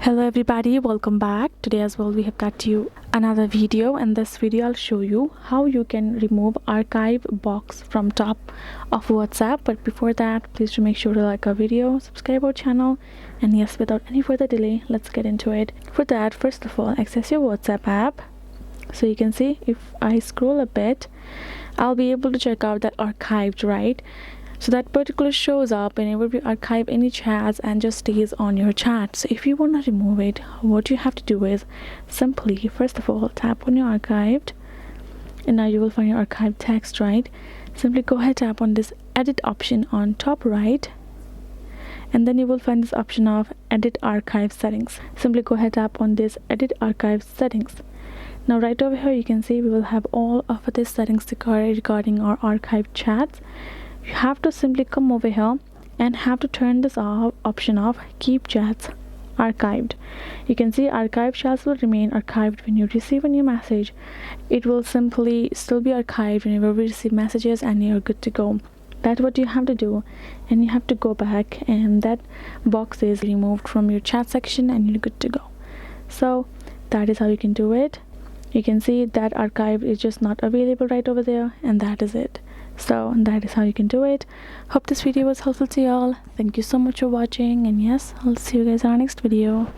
Hello everybody, welcome back. Today as well we have got you another video. In this video I'll show you how you can remove archive box from top of WhatsApp. But before that, please do make sure to like our video, subscribe our channel, and yes, without any further delay, let's get into it. For that, first of all, access your WhatsApp app. So you can see if I scroll a bit, I'll be able to check out that archived, right? So that particular shows up whenever we archive any chats and just stays on your chat. So if you want to remove it, what you have to do is simply, first of all, tap on your archived, and now you will find your archived text, right? Simply go ahead, tap on this edit option on top right, and then you will find this option of edit archive settings. Simply go ahead, tap on this edit archive settings. Now right over here you can see we will have all of these settings regarding our archived chats. You have to simply come over here and have to turn this option off, keep chats archived. You can see archived chats will remain archived when you receive a new message. It will simply still be archived whenever we receive messages, and you're good to go. That's what you have to do, and you have to go back and that box is removed from your chat section and you're good to go. So that is how you can do it. You can see that archive is just not available right over there, and that is it. So that is how you can do it. Hope this video was helpful to y'all. Thank you so much for watching, and yes, I'll see you guys in our next video.